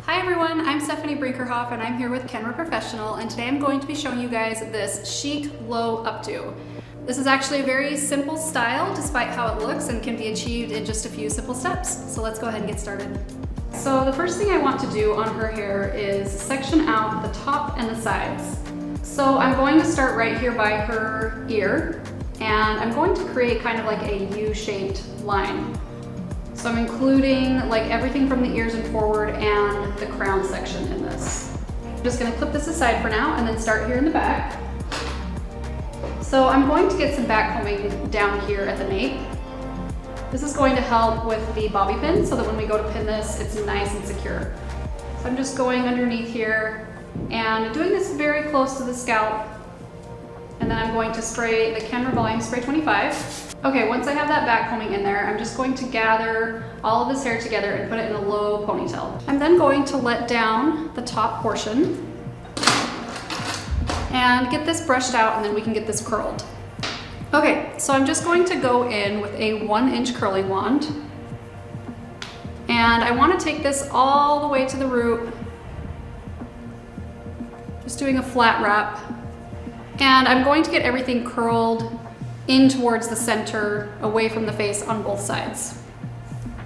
Hi everyone, I'm Stephanie Brinkerhoff and I'm here with Kenra Professional, and today I'm going to be showing you guys this chic low updo. This is actually a very simple style despite how it looks and can be achieved in just a few simple steps. So let's go ahead and get started. So the first thing I want to do on her hair is section out the top and the sides. So I'm going to start right here by her ear, and I'm going to create kind of like a U-shaped line. So I'm including like everything from the ears and forward and the crown section in this. I'm just gonna clip this aside for now and then start here in the back. So I'm going to get some back combing down here at the nape. This is going to help with the bobby pin so that when we go to pin this, it's nice and secure. So I'm just going underneath here and doing this very close to the scalp. And then I'm going to spray the Kenra Volume Spray 25. Okay, once I have that back combing in there, I'm just going to gather all of this hair together and put it in a low ponytail. I'm then going to let down the top portion and get this brushed out, and then we can get this curled. Okay, so I'm just going to go in with a 1-inch curling wand. And I want to take this all the way to the root. Just doing a flat wrap. And I'm going to get everything curled in towards the center, away from the face on both sides.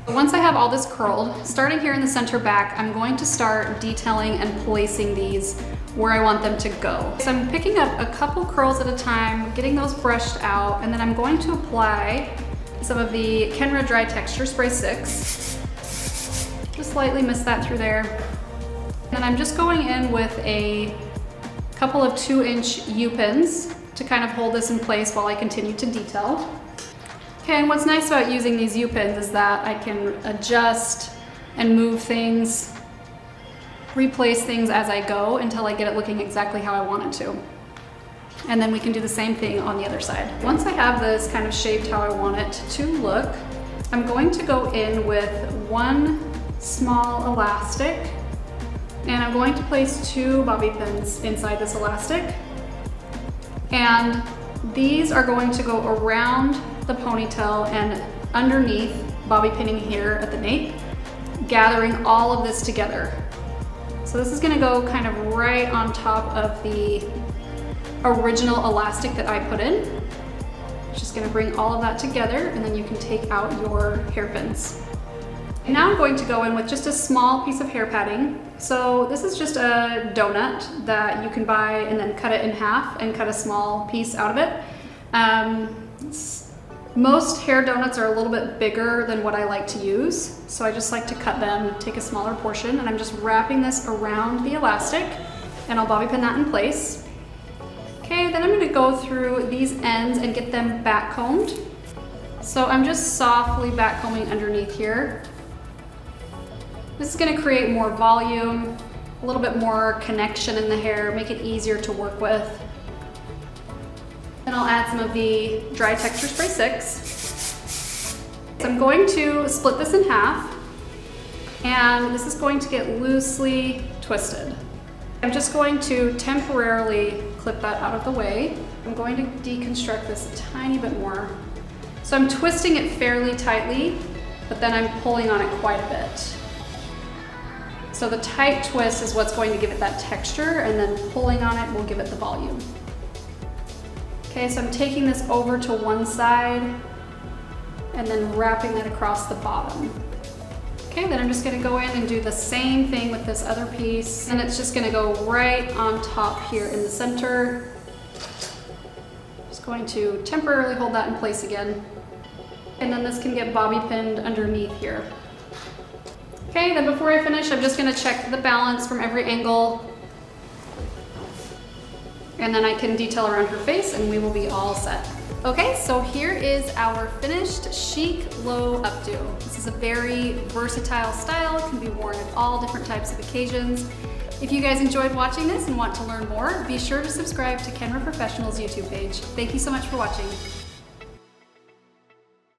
Once I have all this curled, starting here in the center back, I'm going to start detailing and placing these where I want them to go. So I'm picking up a couple curls at a time, getting those brushed out, and then I'm going to apply some of the Kenra Dry Texture Spray 6. Just lightly mist that through there. And then I'm just going in with a couple of 2-inch U-pins to kind of hold this in place while I continue to detail. Okay, and what's nice about using these U-pins is that I can adjust and move things, replace things as I go until I get it looking exactly how I want it to. And then we can do the same thing on the other side. Once I have this kind of shaped how I want it to look, I'm going to go in with one small elastic, and I'm going to place 2 bobby pins inside this elastic. And these are going to go around the ponytail and underneath, bobby pinning here at the nape, gathering all of this together. So this is gonna go kind of right on top of the original elastic that I put in. Just gonna bring all of that together, and then you can take out your hairpins. And now I'm going to go in with just a small piece of hair padding. So this is just a donut that you can buy and then cut it in half and cut a small piece out of it. Most hair donuts are a little bit bigger than what I like to use, so I just like to cut them, take a smaller portion, and I'm just wrapping this around the elastic, and I'll bobby pin that in place. Okay, then I'm going to go through these ends and get them back combed. So I'm just softly back combing underneath here. This is going to create more volume, a little bit more connection in the hair, make it easier to work with. Then I'll add some of the Dry Texture Spray 6. So I'm going to split this in half, and this is going to get loosely twisted. I'm just going to temporarily clip that out of the way. I'm going to deconstruct this a tiny bit more. So I'm twisting it fairly tightly, but then I'm pulling on it quite a bit. So the tight twist is what's going to give it that texture, and then pulling on it will give it the volume. Okay, so I'm taking this over to one side and then wrapping it across the bottom. Okay, then I'm just gonna go in and do the same thing with this other piece, and it's just gonna go right on top here in the center. Just going to temporarily hold that in place again. And then this can get bobby pinned underneath here. Okay, then before I finish, I'm just gonna check the balance from every angle. And then I can detail around her face and we will be all set. Okay, so here is our finished chic low updo. This is a very versatile style. It can be worn at all different types of occasions. If you guys enjoyed watching this and want to learn more, be sure to subscribe to Kenra Professional's YouTube page. Thank you so much for watching.